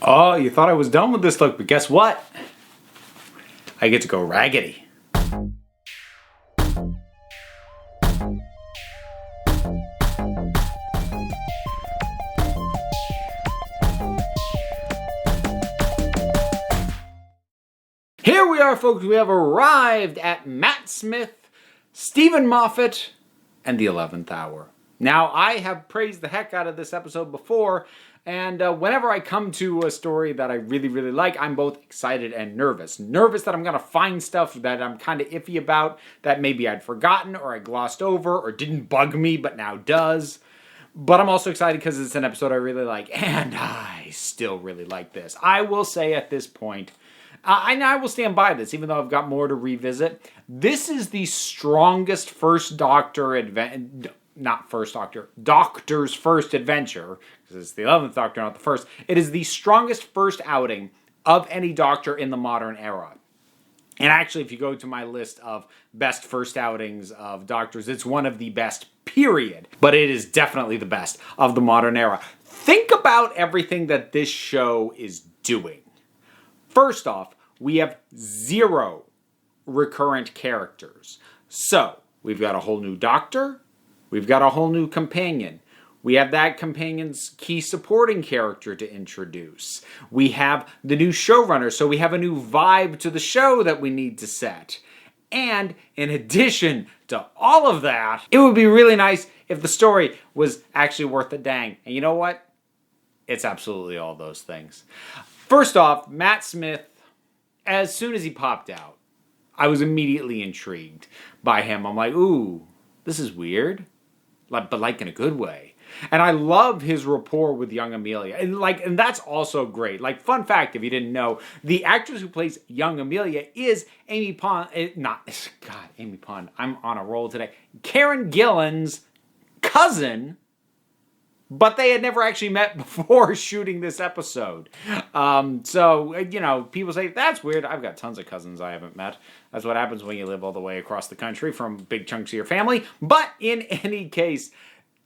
Oh, you thought I was done with this look, but guess what? I get to go raggedy. Here we are, folks. We have arrived at Matt Smith, Steven Moffat, and the 11th hour. Now, I have praised the heck out of this episode before, and whenever I come to a story that I really, really like, I'm both excited and nervous. Nervous that I'm going to find stuff that I'm kind of iffy about, that maybe I'd forgotten, or I glossed over, or didn't bug me, but now does. But I'm also excited because it's an episode I really like, and I still really like this. I will say at this point, and I will stand by this, even though I've got more to revisit. This is the strongest first Doctor Doctor's first adventure, because it's the 11th Doctor, not the first. It is the strongest first outing of any Doctor in the modern era. And actually, if you go to my list of best first outings of Doctors, it's one of the best, period. But it is definitely the best of the modern era. Think about everything that this show is doing. First off, we have 0 recurrent characters. So, we've got a whole new Doctor. We've got a whole new companion. We have that companion's key supporting character to introduce. We have the new showrunner, so we have a new vibe to the show that we need to set. And in addition to all of that, it would be really nice if the story was actually worth the dang. And you know what? It's absolutely all those things. First off, Matt Smith, as soon as he popped out, I was immediately intrigued by him. I'm like, ooh, this is weird, but like in a good way. And I love his rapport with young Amelia. And that's also great. Like, fun fact, if you didn't know, the actress who plays young Amelia is Amy Pond, Amy Pond, I'm on a roll today. Karen Gillan's cousin, but they had never actually met before shooting this episode. So, people say, that's weird. I've got tons of cousins I haven't met. That's what happens when you live all the way across the country from big chunks of your family. But in any case,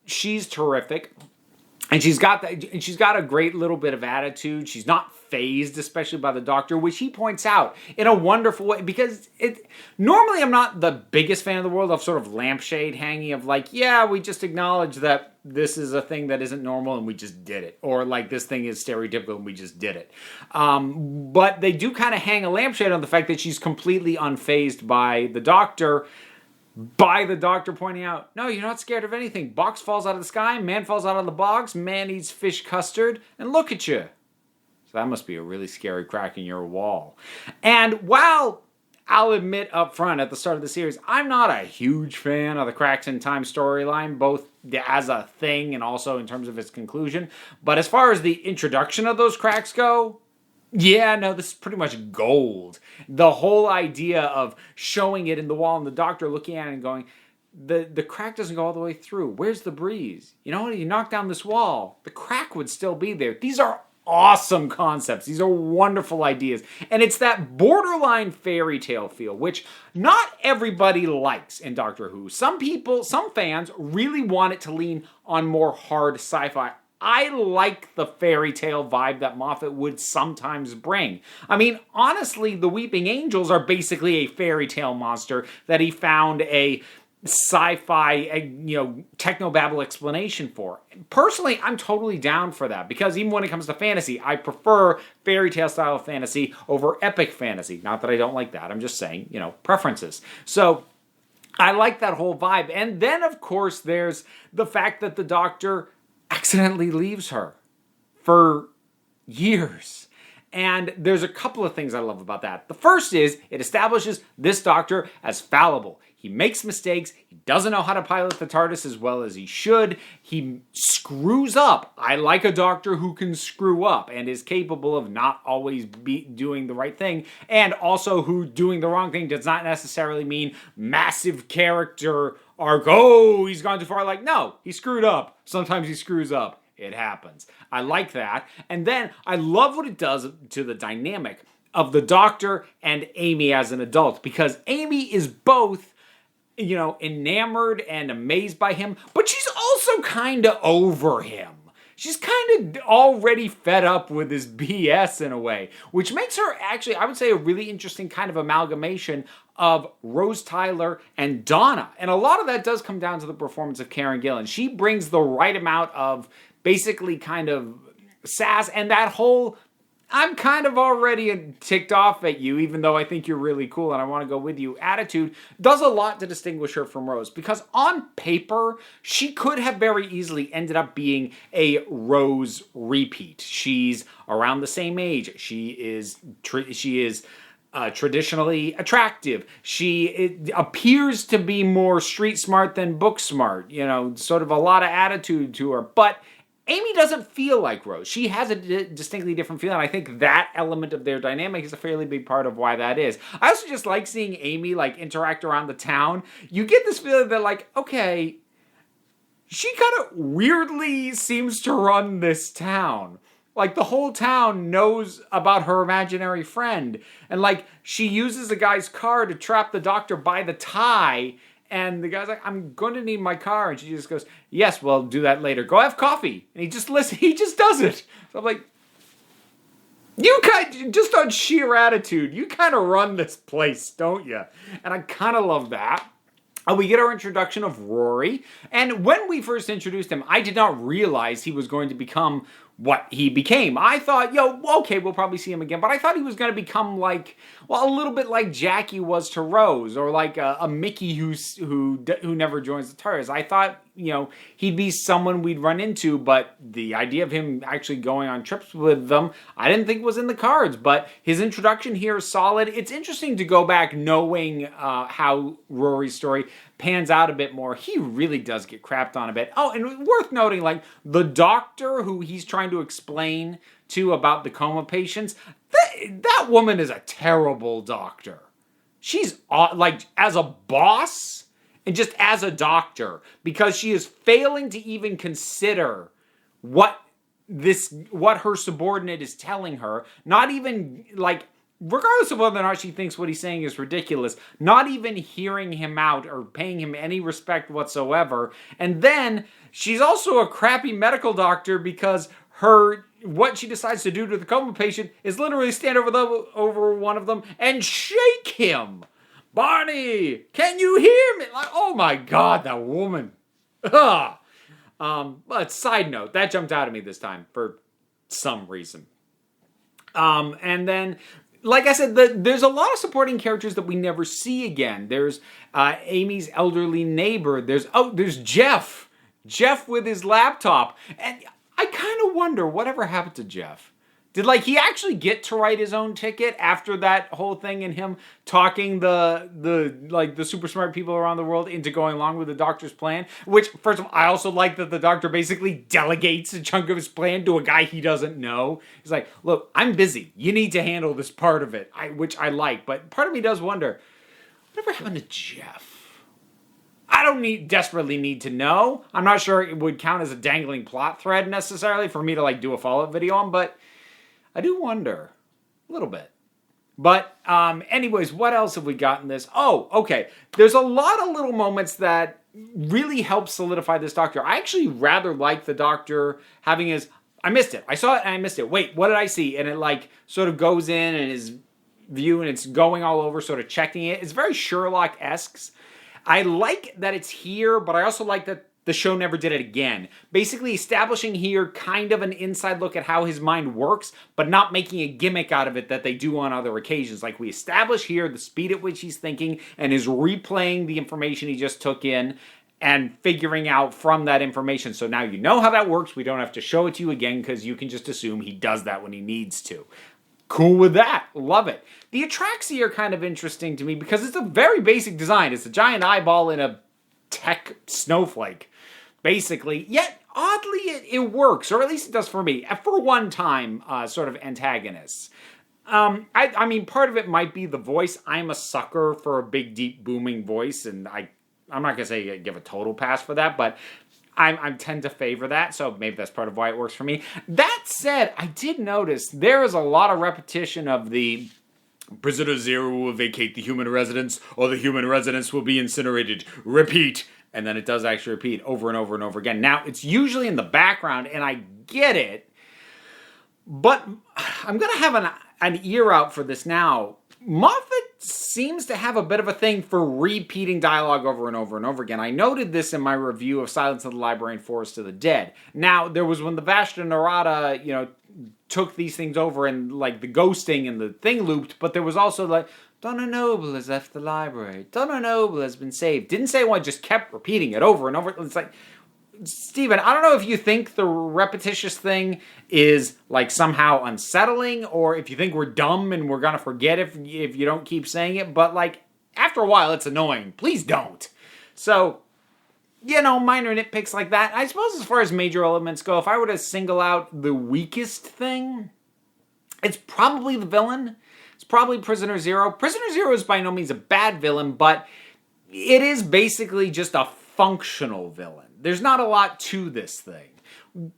she's terrific. And she's got a great little bit of attitude. She's not fazed, especially by the Doctor, which he points out in a wonderful way. Because normally I'm not the biggest fan of the world of sort of lampshade hanging of like, yeah, we just acknowledge that this is a thing that isn't normal and we just did it. Or like this thing is stereotypical and we just did it. But they do kind of hang a lampshade on the fact that she's completely unfazed by the Doctor. By the Doctor pointing out, no, you're not scared of anything. Box falls out of the sky, man falls out of the box, man eats fish custard, and look at you. So that must be a really scary crack in your wall. And while I'll admit up front at the start of the series, I'm not a huge fan of the Cracks in Time storyline, both as a thing and also in terms of its conclusion. But as far as the introduction of those cracks go, yeah, no, this is pretty much gold. The whole idea of showing it in the wall and the Doctor looking at it and going, the crack doesn't go all the way through. Where's the breeze? You know, you knock down this wall, the crack would still be there. These are awesome concepts. These are wonderful ideas. And it's that borderline fairy tale feel, which not everybody likes in Doctor Who. Some fans really want it to lean on more hard sci-fi. I like the fairy tale vibe that Moffat would sometimes bring. I mean, honestly, the Weeping Angels are basically a fairy tale monster that he found a sci-fi, technobabble explanation for. Personally, I'm totally down for that, because even when it comes to fantasy, I prefer fairy tale style fantasy over epic fantasy. Not that I don't like that, I'm just saying, preferences. So, I like that whole vibe. And then, of course, there's the fact that the Doctor accidentally leaves her for years. And there's a couple of things I love about that. The first is it establishes this Doctor as fallible. He makes mistakes. He doesn't know how to pilot the TARDIS as well as he should. He screws up. I like a Doctor who can screw up and is capable of not always doing the right thing, and also who doing the wrong thing does not necessarily mean massive character arc. Oh, he's gone too far. Like, no, he screwed up. Sometimes he screws up. It happens. I like that. And then I love what it does to the dynamic of the Doctor and Amy as an adult, because Amy is both, enamored and amazed by him, but she's also kind of over him. she's kind of already fed up with this BS in a way, which makes her actually, I would say, a really interesting kind of amalgamation of Rose Tyler and Donna. And a lot of that does come down to the performance of Karen Gillan. She brings the right amount of basically kind of sass and that whole, I'm kind of already ticked off at you, even though I think you're really cool and I want to go with you, attitude does a lot to distinguish her from Rose. Because on paper, she could have very easily ended up being a Rose repeat. She's around the same age. She is traditionally attractive. She appears to be more street smart than book smart. You know, sort of a lot of attitude to her. But Amy doesn't feel like Rose. She has a distinctly different feeling. I think that element of their dynamic is a fairly big part of why that is. I also just like seeing Amy like interact around the town. You get this feeling that like, okay, she kind of weirdly seems to run this town. Like the whole town knows about her imaginary friend. And like she uses a guy's car to trap the doctor by the tie. And the guy's like, I'm going to need my car. And she just goes, yes, well, do that later. Go have coffee. And he just does it. So I'm like, you kind just on sheer attitude, you kind of run this place, don't you? And I kind of love that. We get our introduction of Rory. And when we first introduced him, I did not realize he was going to become what he became. I thought, okay, we'll probably see him again. But I thought he was going to become like, well, a little bit like Jackie was to Rose, or like a Mickey who never joins the TARDIS. I thought, he'd be someone we'd run into, but the idea of him actually going on trips with them, I didn't think was in the cards. But his introduction here is solid. It's interesting to go back knowing how Rory's story pans out a bit more. He really does get crapped on a bit. Oh, and worth noting, like, the doctor who he's trying to explain to about the coma patients, that woman is a terrible doctor. She's, like, as a boss and just as a doctor, because she is failing to even consider what her subordinate is telling her. Not even, like, regardless of whether or not she thinks what he's saying is ridiculous, not even hearing him out or paying him any respect whatsoever. And then she's also a crappy medical doctor because what she decides to do to the coma patient is literally stand over one of them and shake him. Barney, can you hear me? Like, oh my God, that woman. But side note, that jumped out at me this time for some reason. And then, like I said, there's a lot of supporting characters that we never see again. There's Amy's elderly neighbor. There's Jeff. Jeff with his laptop. And I kind of wonder whatever happened to Jeff. Did he actually get to write his own ticket after that whole thing and him talking the super smart people around the world into going along with the doctor's plan? Which, first of all, I also like that the doctor basically delegates a chunk of his plan to a guy he doesn't know. He's like, look, I'm busy. You need to handle this part of it, which I like. But part of me does wonder, whatever happened to Jeff? I don't desperately need to know. I'm not sure it would count as a dangling plot thread necessarily for me to do a follow-up video on, but I do wonder a little bit. But anyways, what else have we got in this? Oh, okay. There's a lot of little moments that really help solidify this doctor. I actually rather like the doctor having I missed it. I saw it and I missed it. Wait, what did I see? And it sort of goes in and his view and it's going all over, sort of checking it. It's very Sherlock-esque. I like that it's here, but I also like that the show never did it again. Basically establishing here kind of an inside look at how his mind works, but not making a gimmick out of it that they do on other occasions. Like we establish here the speed at which he's thinking and is replaying the information he just took in and figuring out from that information. So now you know how that works. We don't have to show it to you again because you can just assume he does that when he needs to. Cool with that. Love it. The Atraxi are kind of interesting to me because it's a very basic design. It's a giant eyeball in a tech snowflake, basically. Yet, oddly, it works, or at least it does for me. For one time, sort of antagonists. I mean, part of it might be the voice. I'm a sucker for a big, deep, booming voice, and I'm not going to say give a total pass for that, but I tend to favor that, so maybe that's part of why it works for me. That said, I did notice there is a lot of repetition of the Prisoner Zero will vacate the human residence, or the human residence will be incinerated. Repeat. And then it does actually repeat over and over and over again. Now, it's usually in the background, and I get it, but I'm going to have an ear out for this now. Moffat seems to have a bit of a thing for repeating dialogue over and over and over again. I noted this in my review of Silence of the Librarian, Forest of the Dead. Now, there was when the Vashta Narada, took these things over and, like, the ghosting and the thing looped, but there was also, like, Donna Noble has left the library. Donna Noble has been saved. Didn't say one, just kept repeating it over and over. It's like, Steven, I don't know if you think the repetitious thing is, like, somehow unsettling, or if you think we're dumb and we're gonna forget if you don't keep saying it, but, like, after a while, it's annoying. Please don't. So, minor nitpicks like that. I suppose as far as major elements go, if I were to single out the weakest thing, it's probably the villain. It's probably Prisoner Zero. Prisoner Zero is by no means a bad villain, but it is basically just a functional villain. There's not a lot to this thing.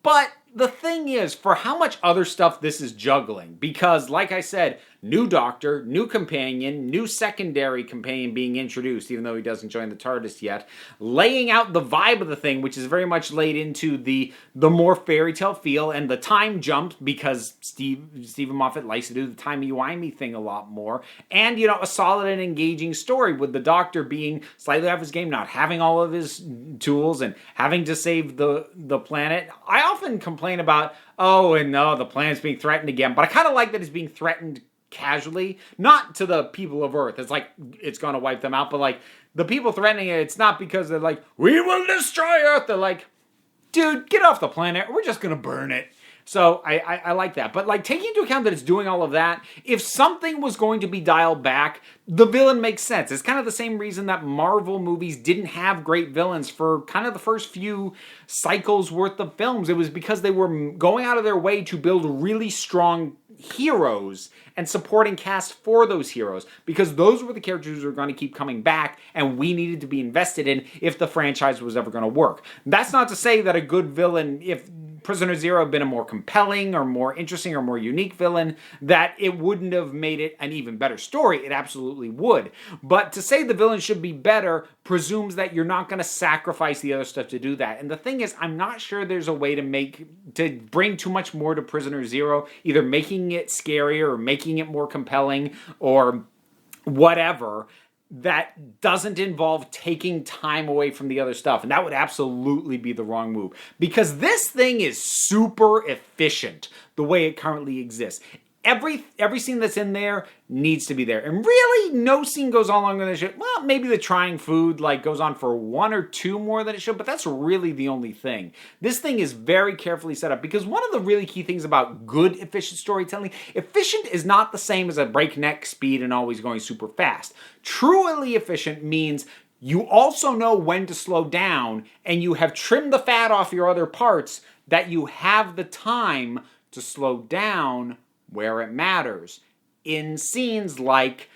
But the thing is, for how much other stuff this is juggling, because, like I said, new doctor, new companion, new secondary companion being introduced, even though he doesn't join the TARDIS yet, laying out the vibe of the thing, which is very much laid into the more fairy tale feel, and the time jump, because Steven Moffat likes to do the timey-wimey thing a lot more, and, a solid and engaging story with the doctor being slightly off his game, not having all of his tools, and having to save the planet. I often complain about, the planet's being threatened again, but I kind of like that it's being threatened casually, not to the people of Earth. It's like it's going to wipe them out, but like the people threatening it, it's not because they're like, we will destroy Earth. They're like, dude, get off the planet. We're just going to burn it. So I like that. But like taking into account that it's doing all of that, if something was going to be dialed back, the villain makes sense. It's kind of the same reason that Marvel movies didn't have great villains for kind of the first few cycles worth of films. It was because they were going out of their way to build really strong heroes and supporting cast for those heroes, because those were the characters who were going to keep coming back and we needed to be invested in if the franchise was ever going to work. That's not to say that a good villain, if Prisoner Zero had been a more compelling or more interesting or more unique villain, that it wouldn't have made it an even better story. It absolutely would. But to say the villain should be better presumes that you're not going to sacrifice the other stuff to do that. And the thing is, I'm not sure there's a way to bring too much more to Prisoner Zero, either making it scarier or making it more compelling or whatever, that doesn't involve taking time away from the other stuff. And that would absolutely be the wrong move. Because this thing is super efficient the way it currently exists. Every scene that's in there needs to be there. And really, no scene goes on longer than it should. Well, maybe the trying food goes on for 1 or 2 more than it should, but that's really the only thing. This thing is very carefully set up, because one of the really key things about good, efficient storytelling, efficient is not the same as a breakneck speed and always going super fast. Truly efficient means you also know when to slow down, and you have trimmed the fat off your other parts, that you have the time to slow down where it matters. In scenes like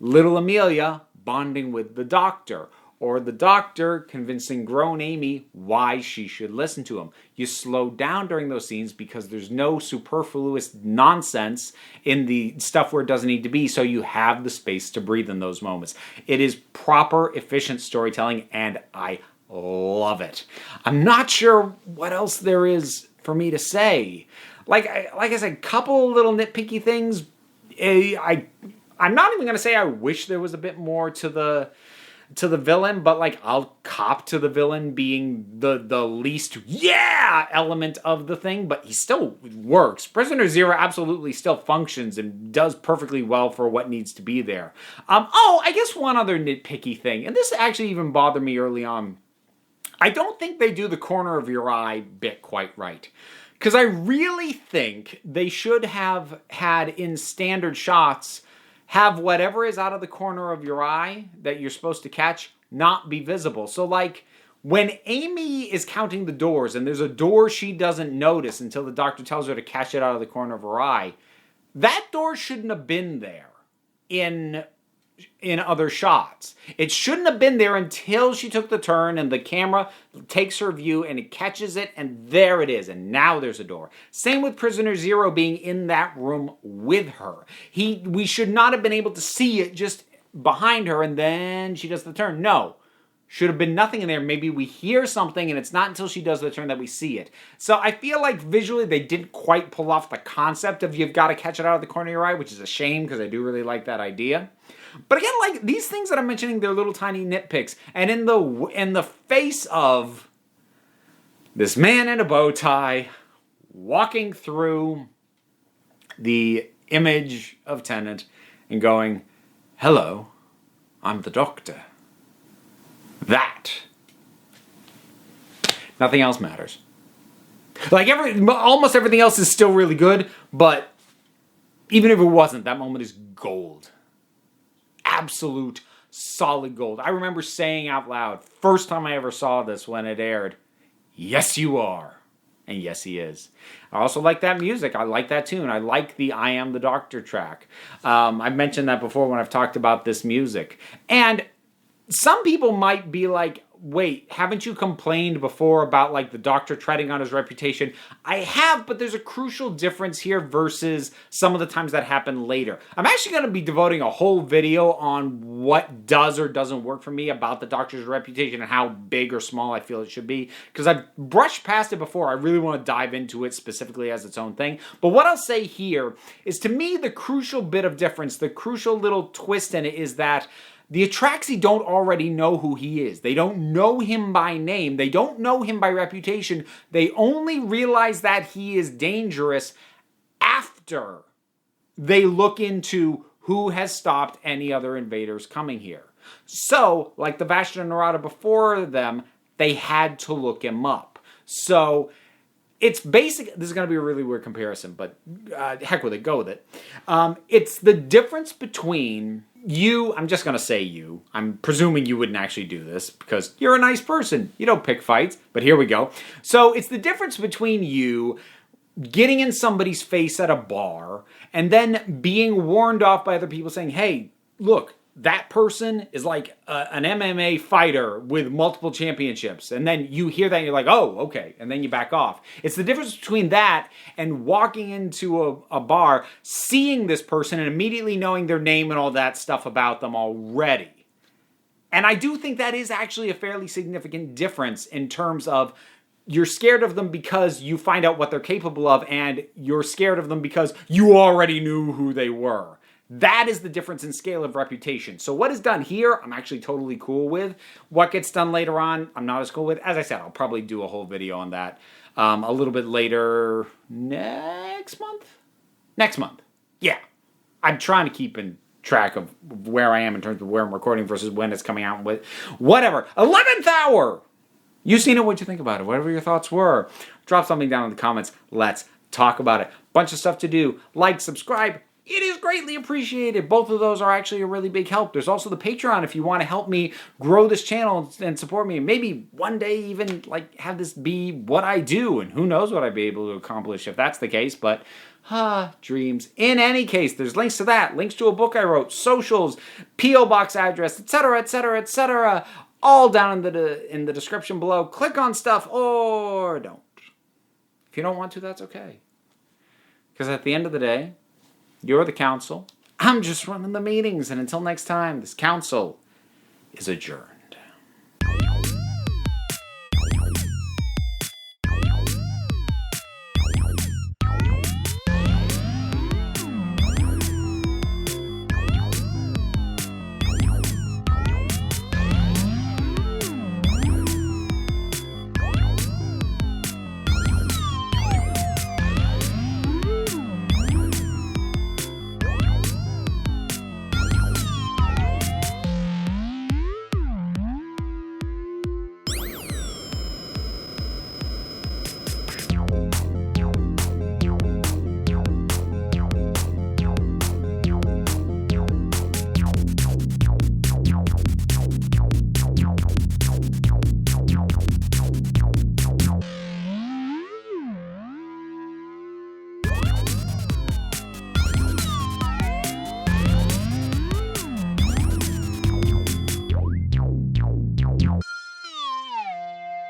little Amelia bonding with the doctor, or the doctor convincing grown Amy why she should listen to him. You slow down during those scenes because there's no superfluous nonsense in the stuff where it doesn't need to be, so you have the space to breathe in those moments. It is proper, efficient storytelling, and I love it. I'm not sure what else there is for me to say. Like I said, a couple little nitpicky things. I'm not even going to say I wish there was a bit more to the villain, but I'll cop to the villain being the least element of the thing, but he still works. Prisoner Zero absolutely still functions and does perfectly well for what needs to be there. I guess one other nitpicky thing, and this actually even bothered me early on. I don't think they do the corner of your eye bit quite right. Because I really think they should have had, in standard shots, have whatever is out of the corner of your eye that you're supposed to catch not be visible. So when Amy is counting the doors and there's a door she doesn't notice until the doctor tells her to catch it out of the corner of her eye, that door shouldn't have been there in other shots. It shouldn't have been there until she took the turn and the camera takes her view and it catches it, and there it is, and now there's a door. Same with Prisoner Zero being in that room with her. We should not have been able to see it just behind her and then she does the turn. No. should have been nothing in there. Maybe we hear something and it's not until she does the turn that we see it. So I feel like visually they didn't quite pull off the concept of you've got to catch it out of the corner of your eye, which is a shame because I do really like that idea. But again, like these things that I'm mentioning, they're little tiny nitpicks. And in the face of this man in a bow tie walking through the image of Tennant and going, "Hello, I'm the Doctor." That. Nothing else matters. Like almost everything else is still really good, but even if it wasn't, that moment is gold. Absolute solid gold. I remember saying out loud, first time I ever saw this when it aired, "Yes, you are." And yes, he is. I also like that music. I like that tune. I like the I Am the Doctor track. I've mentioned that before when I've talked about this music. And some people might be like, wait, haven't you complained before about like the Doctor treading on his reputation? I have, but there's a crucial difference here versus some of the times that happen later. I'm actually going to be devoting a whole video on what does or doesn't work for me about the Doctor's reputation and how big or small I feel it should be, because I've brushed past it before. I really want to dive into it specifically as its own thing. But what I'll say here is, to me, the crucial bit of difference, the crucial little twist in it is that the Atraxi don't already know who he is. They don't know him by name. They don't know him by reputation. They only realize that he is dangerous after they look into who has stopped any other invaders coming here. So, like the Vashta and Narada before them, they had to look him up. So it's basic. This is going to be a really weird comparison, but heck with it, go with it. It's the difference between you. I'm just going to say you. I'm presuming you wouldn't actually do this because you're a nice person. You don't pick fights, but here we go. So it's the difference between you getting in somebody's face at a bar and then being warned off by other people saying, "Hey, look, that person is like an MMA fighter with multiple championships." And then you hear that and you're like, "Oh, okay." And then you back off. It's the difference between that and walking into a bar, seeing this person and immediately knowing their name and all that stuff about them already. And I do think that is actually a fairly significant difference in terms of you're scared of them because you find out what they're capable of, and you're scared of them because you already knew who they were. That is the difference in scale of reputation. So what is done here, I'm actually totally cool with. What gets done later on, I'm not as cool with. As I said, I'll probably do a whole video on that a little bit later next month. Next month. Yeah. I'm trying to keep in track of where I am in terms of where I'm recording versus when it's coming out with. Whatever. 11th hour! You've seen it. What'd you think about it? Whatever your thoughts were. Drop something down in the comments. Let's talk about it. Bunch of stuff to do. Like, subscribe. It is greatly appreciated. Both of those are actually a really big help. There's also the Patreon if you want to help me grow this channel and support me. And maybe one day even like have this be what I do. And who knows what I'd be able to accomplish if that's the case. But dreams. In any case, there's links to that. Links to a book I wrote. Socials. P.O. Box address. Etc. Etc. Etc. All down in the description below. Click on stuff or don't. If you don't want to, that's okay. Because at the end of the day, you're the council. I'm just running the meetings. And until next time, this council is adjourned.